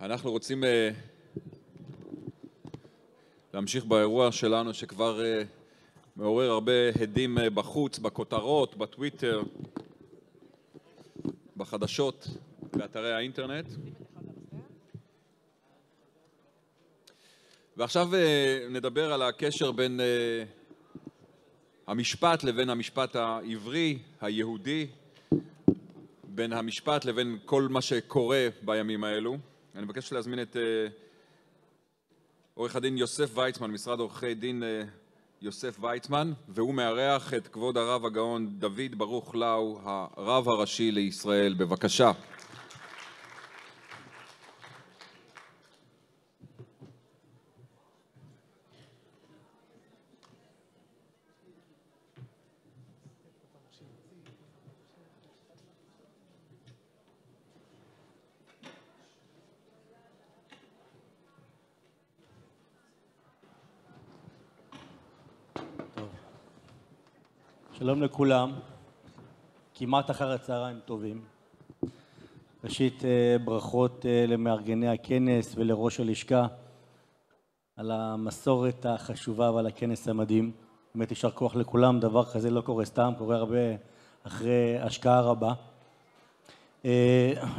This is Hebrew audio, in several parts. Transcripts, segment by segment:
אנחנו רוצים להמשיך באירוע שלנו שכבר מעורר הרבה הדים בחוץ, בכותרות, בטוויטר, בחדשות, באתרי האינטרנט. ועכשיו נדבר על הקשר בין המשפט לבין המשפט העברי, היהודי, בין המשפט לבין כל מה שקורה בימים האלו. אני מבקש להזמין את עורך הדין יוסף ויצמן, משרד עורכי דין יוסף ויצמן, והוא מארח את כבוד הרב הגאון דוד ברוך לאו, הרב הראשי לישראל. בבקשה. שלום לכולם, כמעט אחר הצהריים טובים. ראשית ברכות למארגני הכנס ולראש הלשכה על המסורת החשובה ועל הכנס המדהים. באמת יישר כוח לכולם, דבר כזה לא קורה סתם, קורה הרבה אחרי השקעה רבה.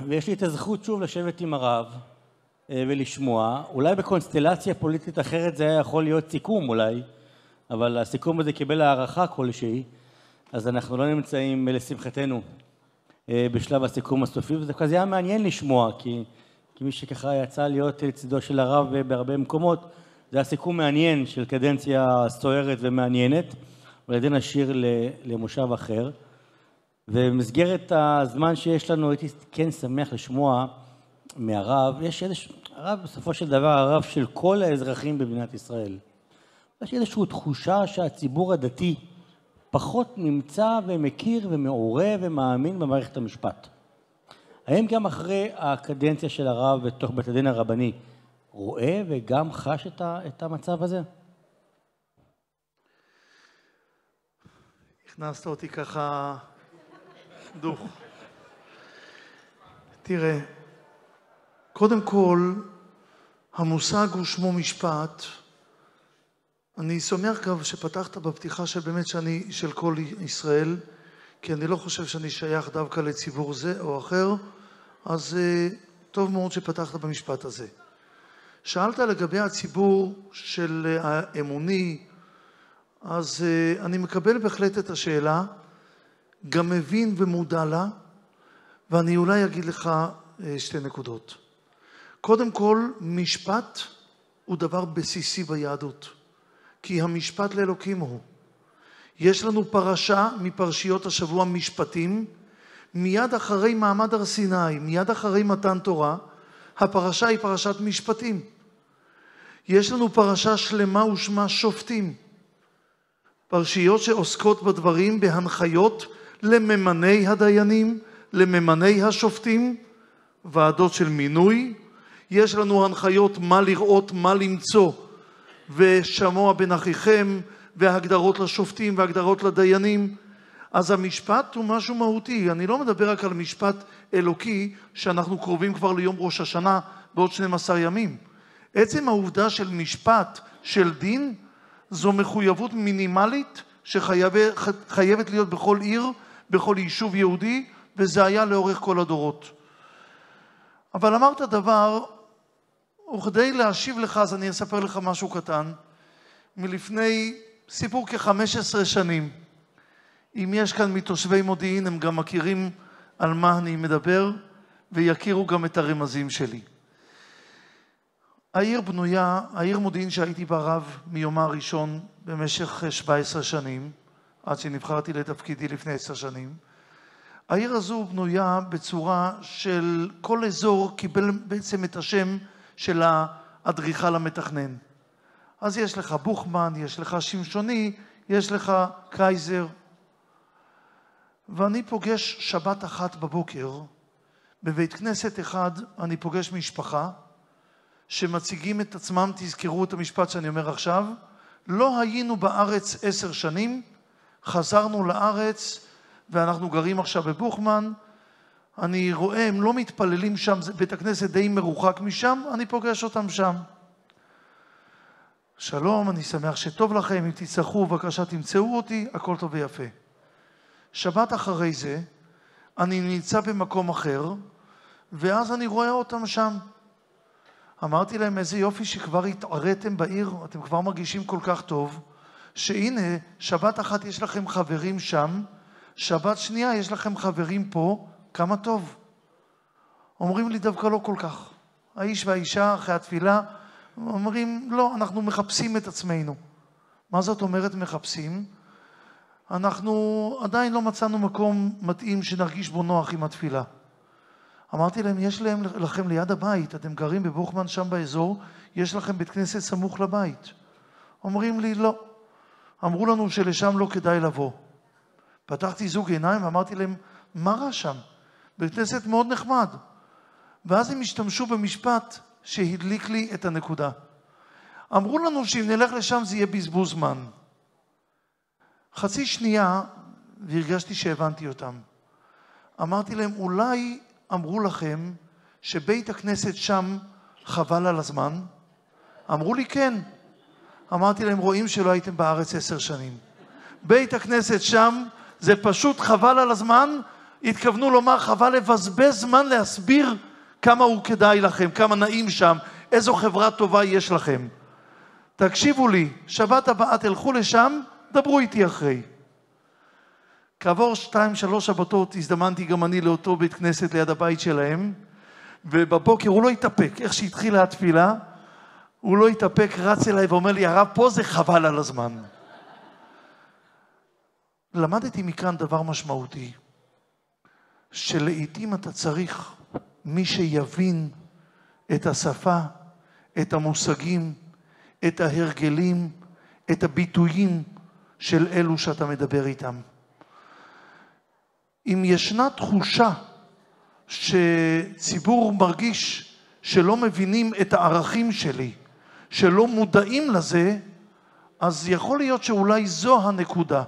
ויש לי את הזכות שוב לשבת עם הרב ולשמוע, אולי בקונסטלציה פוליטית אחרת זה היה יכול להיות סיכום אולי, אבל הסיכום הזה קיבל הערכה כלשהי, אז אנחנו לא נמצאים לשמחתנו בשלב הסיכום הסופי, וזה כזה היה מעניין לשמוע, כי מי שככה יצא להיות לצידו של הרב בהרבה מקומות, זה היה סיכום מעניין של קדנציה סוערת ומעניינת, אבל עדיין נשאיר למושב אחר. ובמסגרת הזמן שיש לנו, הייתי כן שמח לשמוע מהרב, הרב בסופו של דבר הרב של כל האזרחים במדינת ישראל. יש איזושהי תחושה שהציבור הדתי פחות נמצא ומכיר ומעורב ומאמין במערכת המשפט. האם גם אחרי הקדנציה של הרב בתוך בית הדין הרבני רואה וגם חש את המצב הזה? הכנסת אותי ככה דוך. תראה, קודם כל, המושג הוא שמו משפט. אני שמח גם שפתחת בפתיחה שבאמת שאני של כל ישראל, כי אני לא חושב שאני שייך דווקא לציבור זה או אחר, אז טוב מאוד שפתחת במשפט הזה. שאלת לגבי הציבור של האמוני, אז אני מקבל בהחלט את השאלה, גם מבין ומודע לה, ואני אולי אגיד לך שתי נקודות. קודם כל, משפט הוא דבר בסיסי ביהדות. כי המשפט לאלוקים הוא. יש לנו פרשה מפרשיות השבוע משפטים, מיד אחרי מעמד הר סיני, מיד אחרי מתן תורה, הפרשה היא פרשת משפטים. יש לנו פרשה שלמה ושמה שופטים. פרשיות שעוסקות בדברים בהנחיות לממני הדיינים, לממני השופטים, ועדות של מינוי. יש לנו הנחיות מה לראות, מה למצוא, ושמוע בין אחיכם, והגדרות לשופטים והגדרות לדיינים. אז המשפט הוא משהו מהותי. אני לא מדבר רק על משפט אלוקי, שאנחנו קרובים כבר ליום ראש השנה בעוד 12 ימים. עצם העובדה של משפט, של דין, זו מחויבות מינימלית שחייבת להיות בכל עיר, בכל יישוב יהודי, וזה היה לאורך כל הדורות. אבל אמרת דבר, וכדי להשיב לך, אז אני אספר לך משהו קטן. מלפני סיפור כ-15 שנים, אם יש כאן מתושבי מודיעין, הם גם מכירים על מה אני מדבר, ויכירו גם את הרמזים שלי. העיר בנויה, העיר מודיעין שהייתי ברב מיומה הראשון במשך 17 שנים, עד שנבחרתי לתפקידי לפני 10 שנים, העיר הזו בנויה בצורה של כל אזור קיבל בעצם את השם של האדריכל המתכנן. אז יש לך בוכמן, יש לך שמשוני, יש לך קייזר. ואני פוגש שבת אחת בבוקר, בבית כנסת אחד אני פוגש משפחה, שמציגים את עצמם, תזכרו את המשפט שאני אומר עכשיו, לא היינו בארץ 10 שנים, חזרנו לארץ ואנחנו גרים עכשיו בבוכמן, אני רואה, הם לא מתפללים שם, בית הכנסת די מרוחק משם, אני פוגש אותם שם. שלום, אני שמח שטוב לכם, אם תצטרכו, בבקשה תמצאו אותי, הכל טוב ויפה. שבת אחרי זה, אני נמצא במקום אחר, ואז אני רואה אותם שם. אמרתי להם, איזה יופי שכבר התערתם בעיר, אתם כבר מרגישים כל כך טוב, שהנה, שבת אחת יש לכם חברים שם, שבת שנייה יש לכם חברים פה, כמה טוב. אומרים לי דווקא לא כל כך. האיש והאישה אחרי התפילה, אומרים, לא, אנחנו מחפשים את עצמנו. מה זאת אומרת מחפשים? אנחנו עדיין לא מצאנו מקום מתאים שנרגיש בו נוח עם התפילה. אמרתי להם, יש לכם ליד הבית, אתם גרים בבוכמן שם באזור, יש לכם בית כנסת סמוך לבית. אומרים לי, לא. אמרו לנו שלשם לא כדאי לבוא. פתחתי זוג עיניים ואמרתי להם, מה רע שם? בית כנסת מאוד נחמד. ואז הם השתמשו במשפט שהדליק לי את הנקודה. אמרו לנו שאם נלך לשם זה יהיה בזבוז זמן. חצי שנייה והרגשתי שהבנתי אותם. אמרתי להם, אולי אמרו לכם שבית הכנסת שם חבל על הזמן? אמרו לי כן. אמרתי להם, רואים שלא הייתם בארץ 10 שנים. בית הכנסת שם זה פשוט חבל על הזמן, התכוונו לומר חבל לבזבז זמן להסביר כמה הוא כדאי לכם, כמה נעים שם, איזו חברה טובה יש לכם. תקשיבו לי, שבת הבאה תלכו לשם, דברו איתי אחרי. כעבור 2-3 שבתות הזדמנתי גם אני לאותו בית כנסת ליד הבית שלהם, ובבוקר הוא לא התאפק, איך שהתחילה התפילה, הוא לא התאפק, רץ אליי ואומר לי, הרב, פה זה חבל על הזמן. למדתי מכאן דבר משמעותי, שלעיתים אתה צריך מי שיבין את השפה, את המושגים, את ההרגלים, את הביטויים של אלו שאתה מדבר איתם. אם ישנה תחושה שציבור מרגיש שלא מבינים את הערכים שלי, שלא מודעים לזה, אז יכול להיות שאולי זו הנקודה,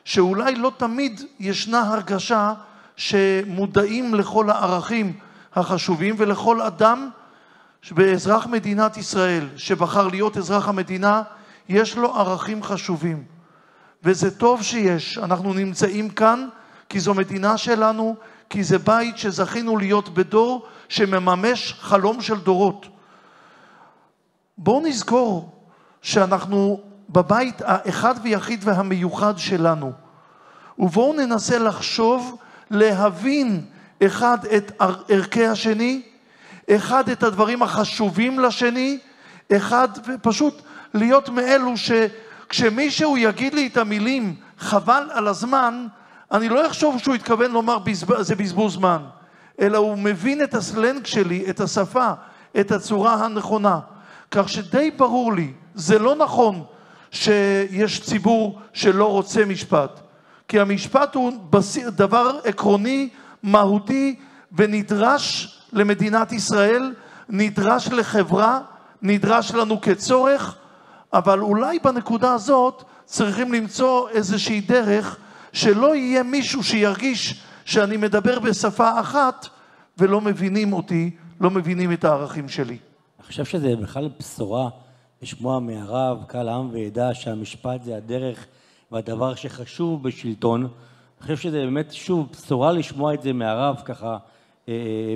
שאולי לא תמיד ישנה הרגשה שמודעים לכל הערכים החשובים, ולכל אדם באזרח מדינת ישראל שבחר להיות אזרח המדינה, יש לו ערכים חשובים. וזה טוב שיש, אנחנו נמצאים כאן כי זו מדינה שלנו, כי זה בית שזכינו להיות בדור שמממש חלום של דורות. בואו נזכור שאנחנו בבית האחד ויחיד והמיוחד שלנו, ובואו ננסה לחשוב, להבין אחד את ערכי השני, אחד את הדברים החשובים לשני, אחד ופשוט להיות מאלו שכשמישהו יגיד לי את המילים חבל על הזמן, אני לא אחשוב שהוא התכוון לומר זה בזבוז זמן, אלא הוא מבין את הסלנג שלי, את השפה, את הצורה הנכונה. כך שדי ברור לי, זה לא נכון שיש ציבור שלא רוצה משפט, כי המשפט הוא דבר עקרוני, מהותי, ונדרש למדינת ישראל, נדרש לחברה, נדרש לנו כצורך, אבל אולי בנקודה הזאת צריכים למצוא איזושהי דרך שלא יהיה מישהו שירגיש שאני מדבר בשפה אחת ולא מבינים אותי, לא מבינים את הערכים שלי. אני חושב שזה בכלל בשורה לשמוע מהרב, קהל העם וידע שהמשפט זה הדרך והדבר שחשוב בשלטון. אני חושב שזה באמת שוב בשורה לשמוע את זה מהרב ככה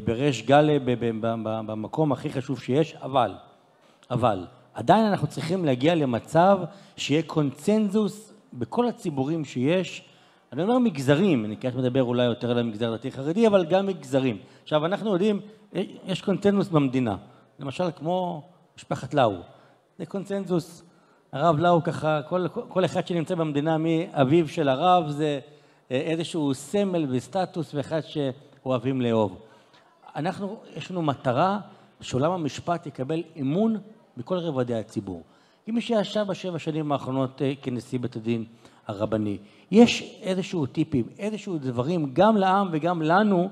בריש גלי במקום הכי חשוב שיש, אבל עדיין אנחנו צריכים להגיע למצב שיהיה קונצנזוס בכל הציבורים שיש. אני אומר מגזרים, אני כעת מדבר אולי יותר על המגזר דתי חרדי, אבל גם מגזרים. עכשיו אנחנו יודעים, יש קונצנזוס במדינה, למשל כמו משפחת לאו, זה קונצנזוס, הרב לאו ככה, כל אחד שנמצא במדינה מאביו של הרב זה איזשהו סמל וסטטוס ואחד שאוהבים לאהוב. יש לנו מטרה שעולם המשפט יקבל אמון בכל רבדי הציבור. אם מי שישב ב7 שנים האחרונות כנשיא בית הדין הרבני, יש איזשהו טיפים, איזשהו דברים גם לעם וגם לנו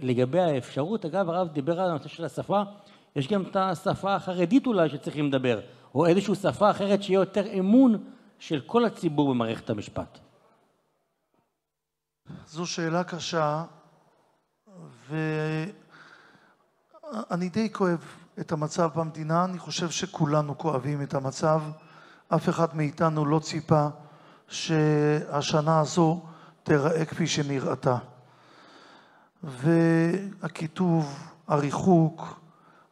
לגבי האפשרות. אגב, הרב דיבר על הנושא של השפה, יש גם את השפה החרדית אולי שצריכים לדבר, או איזושהי שפה אחרת שיהיה יותר אמון של כל הציבור במערכת המשפט. זו שאלה קשה, ואני די כואב את המצב במדינה, אני חושב שכולנו כואבים את המצב. אף אחד מאיתנו לא ציפה שהשנה הזו תיראה כפי שנראתה. והכיתוב, הריחוק,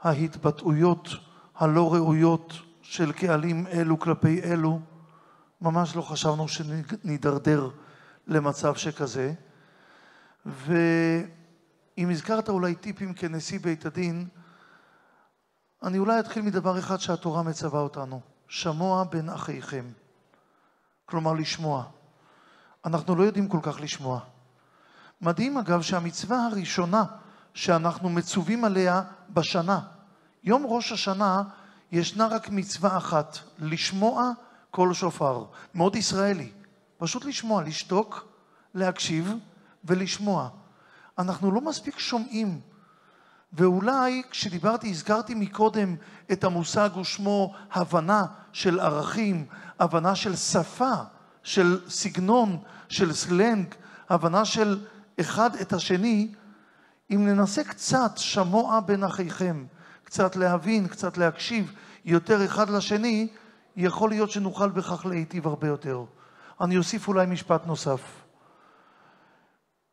ההתבטאויות הלא ראויות של קהלים אלו כלפי אלו, ממש לא חשבנו שנידרדר למצב שכזה. ואם הזכרת אולי טיפים כנשיא בית הדין, אני אולי אתחיל מדבר אחד שהתורה מצווה אותנו. שמוע בין אחיכם. כלומר לשמוע. אנחנו לא יודעים כל כך לשמוע. מדהים אגב שהמצווה הראשונה שאנחנו מצווים עליה בשנה, יום ראש השנה, ישנה רק מצווה אחת, לשמוע קול שופר. מאוד ישראלי. פשוט לשמוע, לשתוק, להקשיב ולשמוע. אנחנו לא מספיק שומעים. ואולי כשדיברתי, הזכרתי מקודם את המושג ושמו הבנה של ערכים, הבנה של שפה, של סגנון, של סלנג, הבנה של אחד את השני. אם ננסה קצת שמוע בין אחיכם, קצת להבין, קצת להקשיב יותר אחד לשני, יכול להיות שנוכל בכך להיטיב הרבה יותר. אני אוסיף אולי משפט נוסף.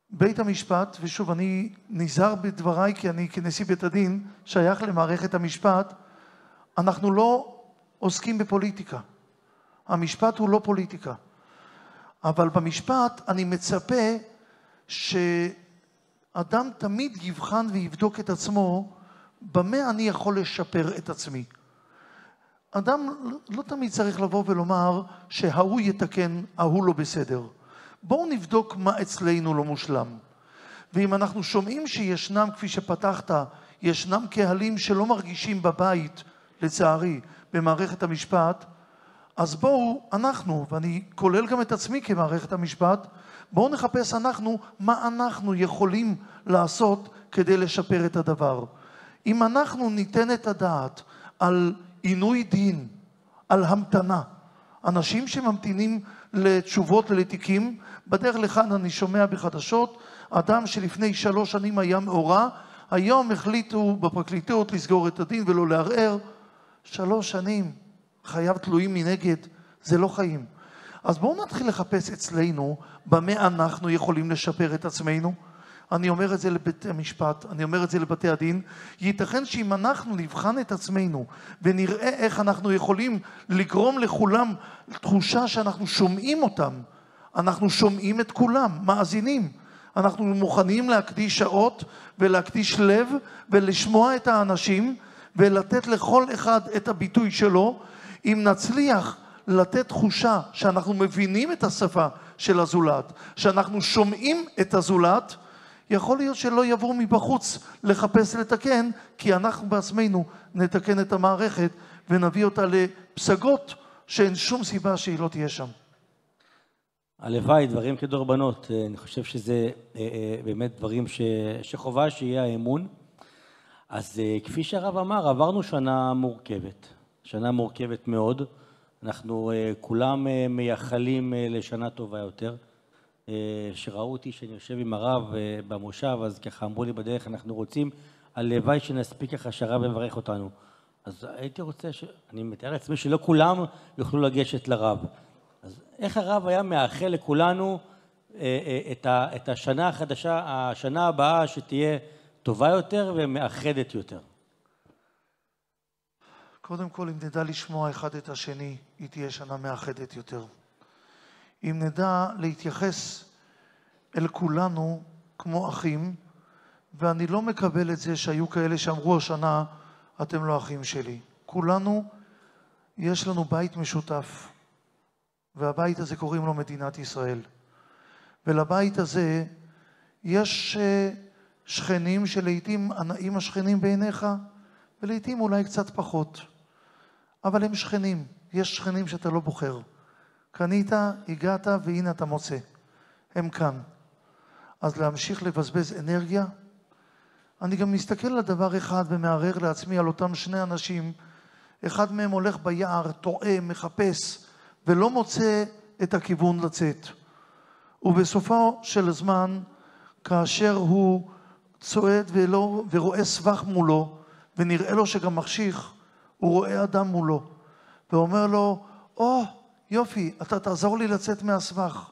בית המשפט, ושוב אני נזהר בדבריי כי אני כנשיא בית הדין שייך למערכת המשפט, אנחנו לא עוסקים בפוליטיקה. המשפט הוא לא פוליטיקה. אבל במשפט אני מצפה שאדם תמיד יבחן ויבדוק את עצמו במה אני יכול לשפר את עצמי. אדם לא תמיד צריך לבוא ולומר שההוא יתקן, ההוא לא בסדר. בואו נבדוק מה אצלנו לא מושלם. ואם אנחנו שומעים שישנם, כפי שפתחת, ישנם קהלים שלא מרגישים בבית, לצערי, במערכת המשפט, אז בואו אנחנו, ואני כולל גם את עצמי כמערכת המשפט, בואו נחפש אנחנו מה אנחנו יכולים לעשות כדי לשפר את הדבר. אם אנחנו ניתן את הדעת על עינוי דין, על המתנה, אנשים שממתינים לתשובות ולתיקים, בדרך לכאן אני שומע בחדשות, אדם שלפני 3 שנים היה מאורע, היום החליטו בפרקליטות לסגור את הדין ולא לערער. 3 שנים, חייו תלויים מנגד, זה לא חיים. אז בואו נתחיל לחפש אצלנו במה אנחנו יכולים לשפר את עצמנו. אני אומר את זה לבית המשפט, אני אומר את זה לבתי הדין. ייתכן שאם אנחנו נבחן את עצמנו ונראה איך אנחנו יכולים לגרום לכולם תחושה שאנחנו שומעים אותם, אנחנו שומעים את כולם, מאזינים. אנחנו מוכנים להקדיש שעות ולהקדיש לב ולשמוע את האנשים ולתת לכל אחד את הביטוי שלו. אם נצליח לתת תחושה שאנחנו מבינים את השפה של הזולת, שאנחנו שומעים את הזולת, יכול להיות שלא יבואו מבחוץ לחפש לתקן, כי אנחנו בעצמנו נתקן את המערכת ונביא אותה לפסגות שאין שום סיבה שהיא לא תהיה שם. הלוואי, דברים כדורבנות. אני חושב שזה באמת דברים שחובה שיהיה האמון. אז כפי שהרב אמר, עברנו שנה מורכבת מאוד. אנחנו כולם מייחלים לשנה טובה יותר. שראו אותי שאני יושב עם הרב במושב, אז ככה אמרו לי בדרך, אנחנו רוצים, הלוואי שנספיק ככה שהרב מברך אותנו. אז הייתי רוצה, אני מתאר לעצמי שלא כולם יוכלו לגשת לרב. אז איך הרב היה מאחל לכולנו את השנה החדשה, השנה הבאה שתהיה טובה יותר ומאחדת יותר? קודם כל, אם נדע לשמוע אחד את השני, היא תהיה שנה מאחדת יותר. אם נדע להתייחס אל כולנו כמו אחים, ואני לא מקבל את זה שהיו כאלה שאמרו השנה, אתם לא אחים שלי. כולנו, יש לנו בית משותף, והבית הזה קוראים לו מדינת ישראל. ולבית הזה יש שכנים שלעיתים הנאים השכנים בעיניך, ולעיתים אולי קצת פחות. אבל הם שכנים, יש שכנים שאתה לא בוחר. קנית, הגעת והנה אתה מוצא. הם כאן. אז להמשיך לבזבז אנרגיה. אני גם מסתכל על דבר אחד ומערער לעצמי על אותם 2 אנשים. אחד מהם הולך ביער, טועה, מחפש, ולא מוצא את הכיוון לצאת. ובסופו של הזמן, כאשר הוא צועד ורואה סבך מולו, ונראה לו שגם מחשיך, הוא רואה אדם מולו, ואומר לו, יופי, אתה תעזור לי לצאת מהסבך.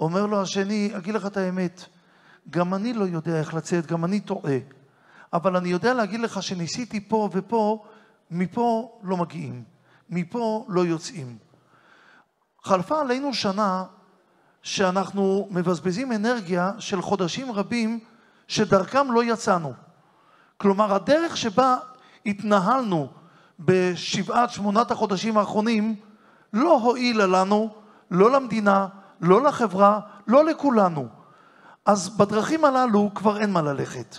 אומר לו השני, אגיד לך את האמת, גם אני לא יודע איך לצאת, גם אני טועה, אבל אני יודע להגיד לך שניסיתי פה ופה, מפה לא מגיעים, מפה לא יוצאים. חלפה עלינו שנה שאנחנו מבזבזים אנרגיה של חודשים רבים שדרכם לא יצאנו. כלומר, הדרך שבה התנהלנו בשבעת, 8 החודשים האחרונים לא הועילה לנו, לא למדינה, לא לחברה, לא לכולנו. אז בדרכים הללו כבר אין מה ללכת.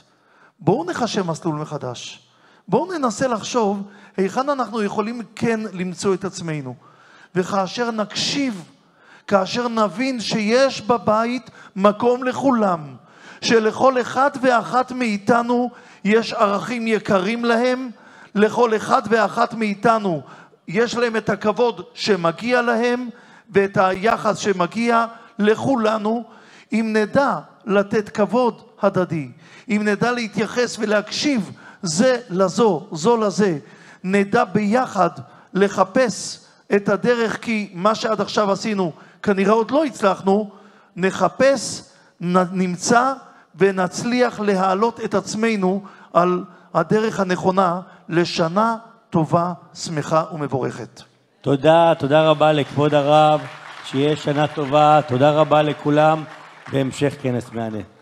בואו נחשב מסלול מחדש. בואו ננסה לחשוב היכן אנחנו יכולים כן למצוא את עצמנו. וכאשר נקשיב, כאשר נבין שיש בבית מקום לכולם, שלכל אחד ואחת מאיתנו יש ערכים יקרים להם, לכל אחד ואחת מאיתנו יש להם את הכבוד שמגיע להם, ואת היחס שמגיע לכולנו. אם נדע לתת כבוד הדדי, אם נדע להתייחס ולהקשיב זה לזו, זו לזה, נדע ביחד לחפש את הדרך, כי מה שעד עכשיו עשינו כנראה עוד לא הצלחנו, נחפש, נמצא ונצליח להעלות את עצמנו על הדרך הנכונה לשנה טובה, שמחה ומבורכת. תודה רבה לכבוד הרב, שיהיה שנה טובה, תודה רבה לכולם, בהמשך כנס מענה.